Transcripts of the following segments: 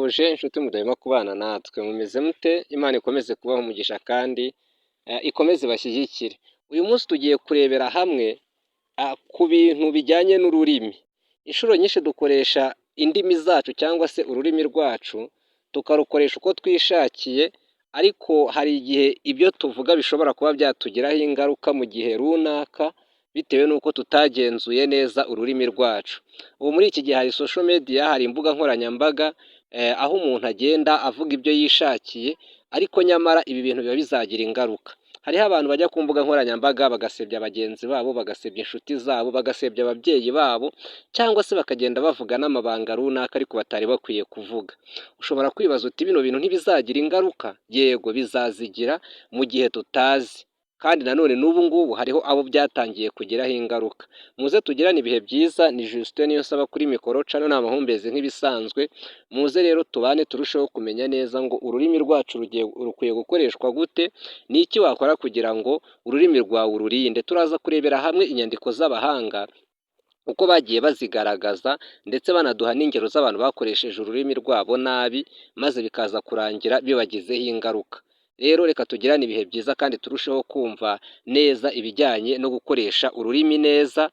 Tuje inshuti mudahema kubana natwe mumeze mute Imana ikomeze kubaha umugisha kandi ikomeze bashyigikire. Uyu munsi tugiye kurebera hamwe ku bintu bijyanye n'ururimi. Inshuro nyinshi dukoresha indimi zacu cyangwa se ururimi rwacu tukarukoresha uko twishakiye, ariko hari igihe ibyo tuvuga bishobora kuba byatugiraho ingaruka mu gihe runaka bitewe n'uko tutagenzuye neza ururimi rwacu. Ubu muri iki gihe hari social media, hari imbuga nkoranyambaga aho umuntu agenda avuga ibyo yishakiye, ariko nyamara ibi bintu biba bizagira ingaruka. Hariho abantu bajya ku mbuga nkoranyambaga bagasebya bagenzi babo, bagasebya inshuti zabo, bagasebya ababyeyi babo, cyangwa se bakagenda bavuga n'amabanga runaka ariko batari bakwiye kuvuga. Ushobora kwibaza uti bino bintu ntibizagira ingaruka? Yego bizazigira mu gihe tutazi, kandi nanone n'ubu ngubu hariho abo byatangiye kugiraho ingaruka. Muze tugirane ibihe byiza. Ni Justin Niyonsaba kuri mikoro, cano ni amahumbezi nk'ibisanzwe. Muze rero tubane turusheho kumenya neza ngo ururimi rwacu rukwiye gukoreshwa gute, ni iki wakora kugira ngo ururimi rwawe ururinde. Turaza kurebera hamwe inyandiko z'abahanga uko bagiye bazigaragaza, ndetse banaduha n'ingero z'abantu bakoresheje ururimi rwabo nabi, maze bikaza kurangira bibagizeho ingaruka. Rero reka tugirane ibihe byiza kandi turusheho kumva neza ibijyanye no gukoresha ururimi neza,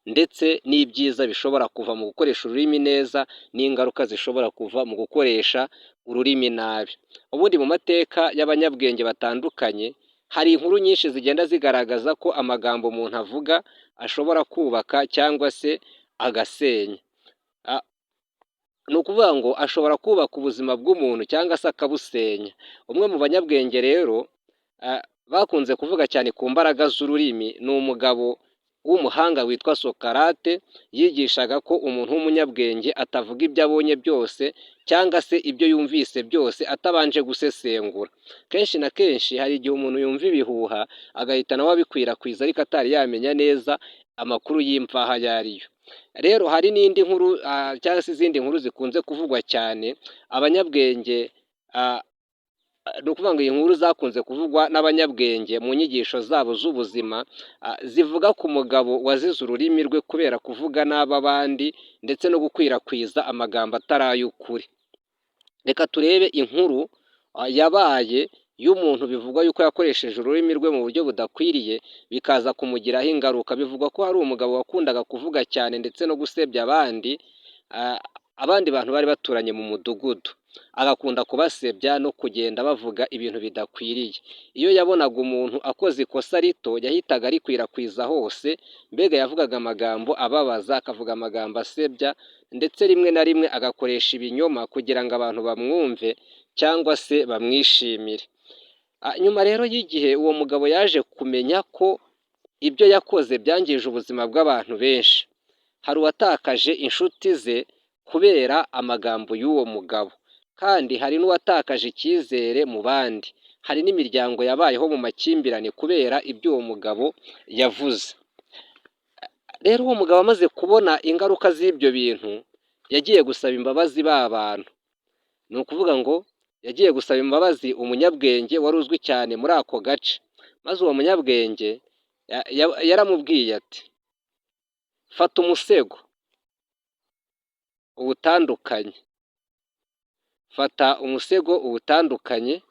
ndetse n'ibyiza bishobora kuva mu gukoresha ururimi neza n'ingaruka zishobora kuva mu gukoresha ururimi nabi. Ubundi mu mateka y'abanyabwenge batandukanye hari inkuru nyinshi zigenda zigaragaza ko amagambo umuntu avuga ashobora kubaka cyangwa se agasenya. Ni ukuvuga ngo ashobora kubaka ubuzima bw'umuntu cyangwa se akabusenya. Umwe mu banyabwenge rero bakunze kuvuga cyane ku mbaraga z'ururimi ni umugabo w'umuhanga witwa Sokarate. Yigishaga ko umuntu w'umunyabwenge atavuga ibyo abonye byose cyangwa se ibyo yumvise byose atabanje gusesengura. Kenshi na kenshi hari igihe umuntu yumva ibihuha agahita nawe abikwirakwiza, ariko atari yamenya neza amakuru y'imvaho ayo ariyo. Rero hari n'indi nkuru cyangwa se izindi nkuru zikunze kuvugwa cyane. Abanyabwenge ni ukuvuga ngo iyi nkuru zakunze kuvugwa n'abanyabwenge mu nyigisho zabo z'ubuzima, zivuga ku mugabo wazize ururimi rwe kubera kuvuga nabi abandi ndetse no gukwirakwiza amagambo atari ay'ukuri. Reka turebe inkuru yabaye y'umuntu bivugwa yuko yakoresheje ururimi rwe mu buryo budakwiriye bikaza kumugiraho ingaruka. Bivugwa ko hari umugabo wakundaga kuvuga cyane ndetse no gusebya abandi bantu bari baturanye mu mudugudu, agakunda kubasebya no kugenda bavuga ibintu bidakwiriye. Iyo yabonaga umuntu akoze ikosa rito yahitaga arikwirakwiza hose, mbega yavugaga amagambo ababaza, akavuga amagambo asebya, ndetse rimwe na rimwe agakoresha ibinyoma kugira ngo abantu bamwumve cyangwa se bamwishimire. Nyuma rero y'igihe uwo mugabo yaje kumenya ko ibyo yakoze byangije ubuzima bw'abantu benshi. Hari uwatakaje inshuti ze kubera amagambo y'uwo mugabo, kandi hari n'uwatakaje icyizere mu bandi. Hari n'imiryango yabayeho mu makimbirane kubera ibyo uwo mugabo yavuze. Rero uwo mugabo amaze kubona ingaruka z'ibyo bintu yagiye gusaba imbabazi ba bantu. Ni ukuvuga ngo yagiye gusaba imbabazi umunyabwenge wari uzwi cyane muri ako gace, maze uwo munyabwenge yaramubwiye ati fata umusego uwutandukanye, fata umusego uwutandukanye,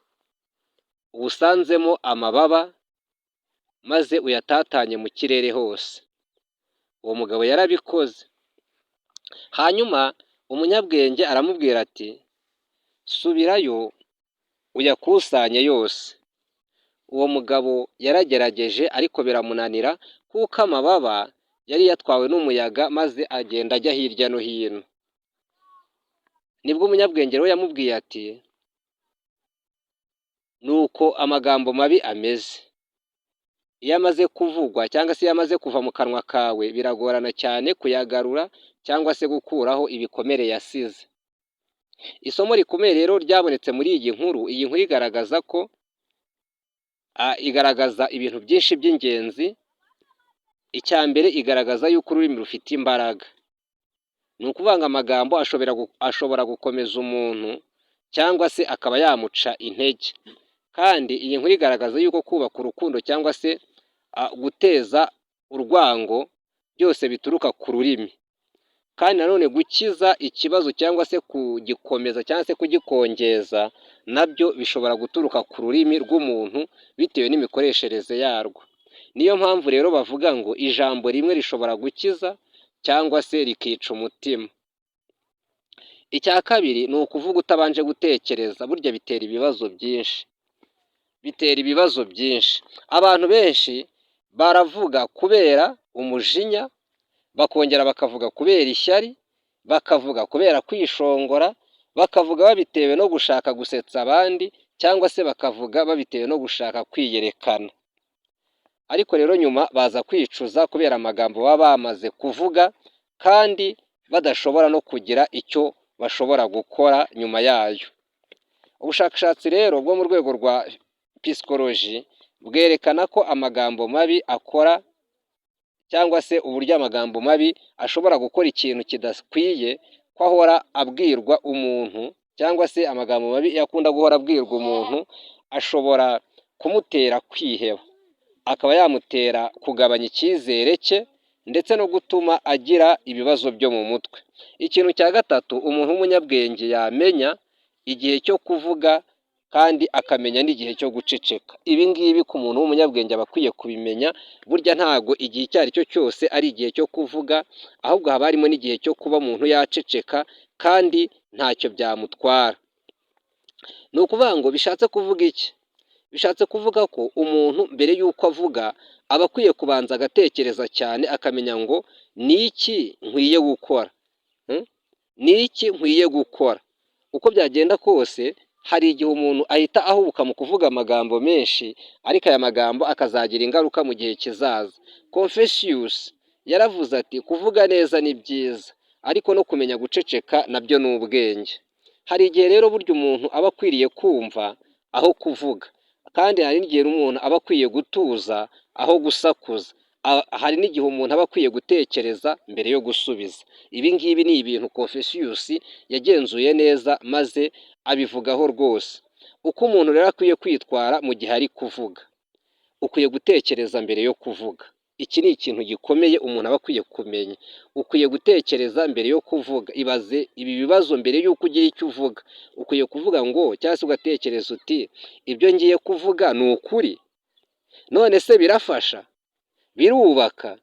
uwusanzemo amababa, maze uyatatanye mu kirere hose. Uwo mugabo yarabikoze. Hanyuma umunyabwenge aramubwira ati subirayo uyakusanye yose. Uwo mugabo yaragerageje ariko biramunanira, kuko amababa yari yatwawe n'umuyaga maze agenda ajya hirya no hino. Nibwo umunyabwenge rero yamubwiye ati nuko amagambo mabi ameze. Iyo amaze kuvugwa cyangwa se iyo amaze kuva mu kanwa kawe biragorana cyane kuyagarura cyangwa se gukuraho ibikomere yasize. Isomo rikomeye rero ryabonetse muri iyi nkuru. Iyi nkuru igaragaza ko igaragaza ibintu byinshi by'ingenzi. Icya mbere igaragaza yuko ururimi rufite imbaraga. Ni ukuvuga ngo amagambo ashobora gukomeza umuntu cyangwa se akaba yamuca intege. Kandi iyi nkuru igaragaza yuko kubaka urukundo cyangwa se guteza urwango byose bituruka ku rurimi. kandi nanone gukiza ikibazo cyangwa se kugikomeza cyangwa se kugikongeza nabyo bishobora guturuka ku rurimi rw'umuntu bitewe n'imikoreshereze yarwo. Niyo mpamvu rero bavuga ngo ijambo rimwe rishobora gukiza cyangwa se rikica umutima. Icya kabiri ni ukuvuga utabanje gutekereza, burya bitera ibibazo byinshi. Bitera ibibazo byinshi. Abantu benshi baravuga kubera umujinya, bakongera bakavuga kubera ishyari, bakavuga kubera kwishongora, bakavuga babitewe no gushaka gusetsa abandi, cyangwa se bakavuga babitewe no gushaka kwiyerekana. Ariko rero nyuma baza kwicuza kubera amagambo baba bamaze kuvuga, kandi badashobora no kugira icyo bashobora gukora nyuma yayo. Ubushakashatsi rero bwo mu rwego rwa pisikoloji bwerekana ko amagambo mabi akora, cyangwa se uburyo amagambo mabi ashobora gukora ikintu kidakwiye, ko ahora abwirwa umuntu, cyangwa se amagambo mabi iyo akunda guhora abwirwa umuntu ashobora kumutera kwiheba, akaba yamutera kugabanya icyizere cye ndetse no gutuma agira ibibazo byo mu mutwe. Ikintu cya gatatu, umuntu w'umunyabwenge yamenya igihe cyo kuvuga kandi akamenya n'igihe cyo guceceka. Ibi ngibi ku muntu w'umunyabwenge aba akwiye kubimenya, burya ntago igihe icyo ari cyo cyose ari igihe cyo kuvuga, ahubwo haba harimo n'igihe cyo kuba umuntu yaceceka kandi ntacyo byamutwara. Ni ukuvuga ngo bishatse kuvuga iki? Bishatse kuvuga ko umuntu mbere y'uko avuga aba akwiye kubanza agatekereza cyane, akamenya ngo ni iki nkwiye gukora, ni iki nkwiye gukora. Uko byagenda kose hari igihe umuntu ahita ahubuka mu kuvuga amagambo menshi, ariko aya magambo akazagira ingaruka mu gihe kizaza. Confucius yaravuze ati kuvuga neza ni byiza, ariko no kumenya guceceka nabyo ni ubwenge. Hari igihe rero burya umuntu aba akwiriye kumva aho kuvuga, kandi hari n'igihe umuntu aba akwiye gutuza aho gusakuza. Hari n'igihe umuntu aba akwiye gutekereza mbere yo gusubiza. Ibi ngibi ni ibintu Confucius yagenzuye neza maze abivugaho rwose. Uko umuntu rero akwiye kwitwara mu gihe ari kuvuga, ukwiye gutekereza mbere yo kuvuga. Iki ni ikintu gikomeye umuntu aba akwiye kumenya. Ukwiye gutekereza mbere yo kuvuga. Ibaze ibi bibazo mbere y'uko ugira icyo uvuga. Ukwiye kuvuga ngo, cyangwa se ugatekereza uti ibyo ngiye kuvuga ni ukuri, none se birafasha, birubaka,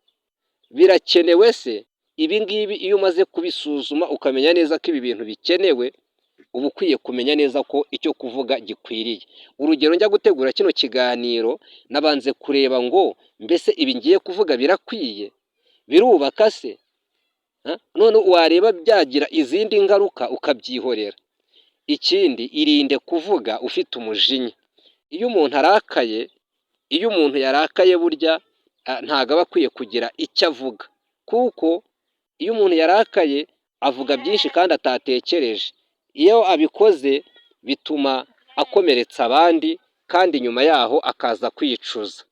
birakenewe se? Ibi ngibi iyo umaze kubisuzuma ukamenya neza ko ibi bintu bikenewe, uba ukwiye kumenya neza ko icyo kuvuga gikwiriye. Urugero, njya gutegura kino kiganiro nabanze kureba ngo mbese ibi ngiye kuvuga birakwiye, birubaka se? None wareba byagira izindi ngaruka ukabyihorera. Ikindi, irinde kuvuga ufite umujinya. Iyo umuntu arakaye, iyo umuntu yarakaye burya ntabwo aba akwiye kugira icyo avuga, kuko iyo umuntu yarakaye avuga byinshi kandi atatekereje. Iyo abikoze bituma akomeretsa abandi, kandi nyuma yaho akaza kwicuza.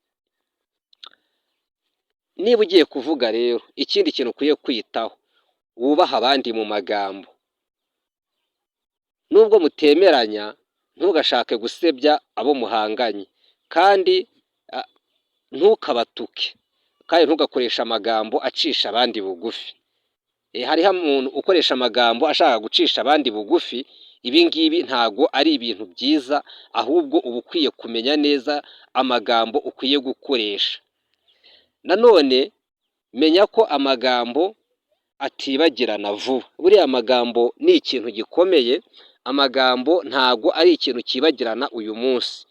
Niba ugiye kuvuga rero, ikindi kintu ukwiye kwitaho, wubaha abandi mu magambo. Nubwo mutemeranya, ntugashake gusebya abo muhanganye, kandi ntukabatuke, kandi ntugakoresha amagambo acisha abandi bugufi. Hariho umuntu ukoresha amagambo ashaka gucisha abandi bugufi. Ibi ngibi ntago ari ibintu byiza, ahubwo uba ukwiye kumenya neza amagambo ukwiye gukoresha. Nanone menya ko amagambo atibagirana vuba. Buriya amagambo ni ikintu gikomeye. Amagambo ntago ari ikintu kibagirana uyu munsi,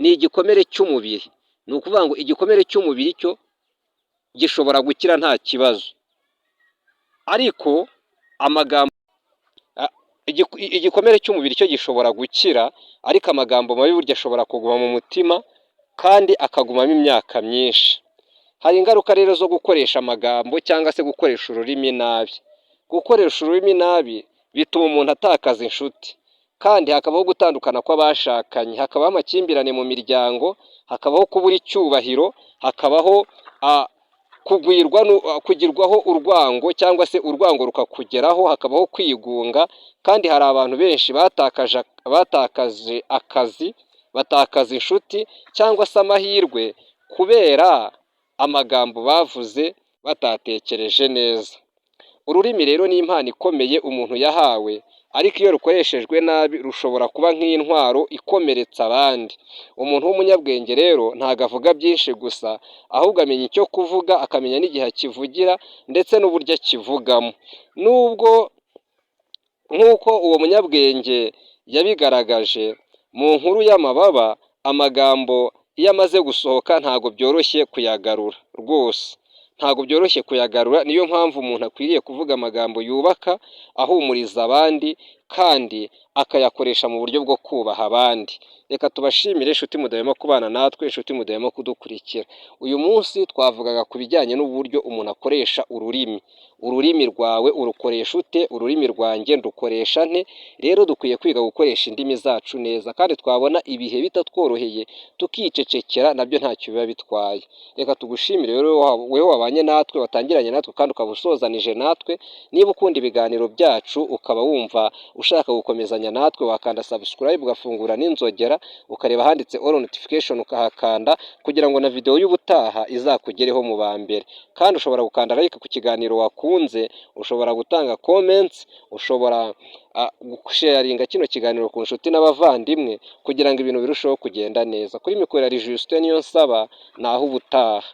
ni igikomere cy'umubiri. Ni ukuvuga ngo igikomere cy'umubiri cyo gishobora gukira nta kibazo, ariko amagambo igikomere cy'umubiri cyo gishobora gukira, ariko amagambo mabi burya ashobora kuguma mu mutima kandi akagumamo imyaka myinshi. Hari ingaruka rero zo gukoresha amagambo cyangwa se gukoresha ururimi nabi. Gukoresha ururimi nabi bituma umuntu atakaza inshuti, kandi hakabaho gutandukana kw'abashakanye, hakabaho amakimbirane mu miryango, hakabaho kubura icyubahiro, hakabaho kugirwaho urwango, cyangwa se urwango rukakugeraho, hakabaho kwigunga. Kandi hari abantu benshi batakaje akazi, batakaza inshuti cyangwa se amahirwe kubera amagambo bavuze batatekereje neza. Ururimi rero ni impano ikomeye umuntu yahawe, ariko iyo rukoreshejwe nabi rushobora kuba nk'intwaro ikomeretsa abandi. Umuntu w'umunyabwenge rero ntabwo avuga byinshi gusa, ahubwo amenya icyo kuvuga, akamenya n'igihe akivugira ndetse n'uburyo akivugamo. Nubwo nk'uko uwo munyabwenge yabigaragaje mu nkuru y'amababa, amagambo iyo amaze gusohoka ntabwo byoroshye kuyagarura rwose, ntabwo byoroshye kuyagarura. Niyo mpamvu umuntu akwiriye kuvuga amagambo yubaka, ahumuriza abandi, kandi akayakoresha mu buryo bwo kubaha abandi. Reka tubashimire inshuti mudahwema kubana natwe, inshuti mudahwema kudukurikira. Uyu munsi twavugaga ku bijyanye n'uburyo umuntu akoresha ururimi. Ururimi rwawe urukoresha ute? Ururimi rwanjye ndukoresha nte? Rero dukwiye kwiga gukoresha indimi zacu neza, kandi twabona ibihe bitatworoheye tukicecekera, nabyo ntacyo biba bitwaye. Reka tugushimire rero wowe wabanye natwe, watangiranye natwe kandi ukaba usozanije natwe. Niba ukunda ibiganiro byacu ukaba wumva ushaka gukomezanya natwe, wakanda subscribe, ugafungura n'inzogera, ukareba handitse all notification ukahakanda, kugira ngo na video y'ubutaha izakugereho mu ba mbere. Kandi ushobora gukanda like ku kiganiro wakunze, ushobora gutanga comments, ushobora gusharinga kino kiganiro ku nshuti n'abavandimwe, kugira ngo ibintu birusheho kugenda neza. Kuri mikoro yari Justin Niyonsaba, naho ubutaha.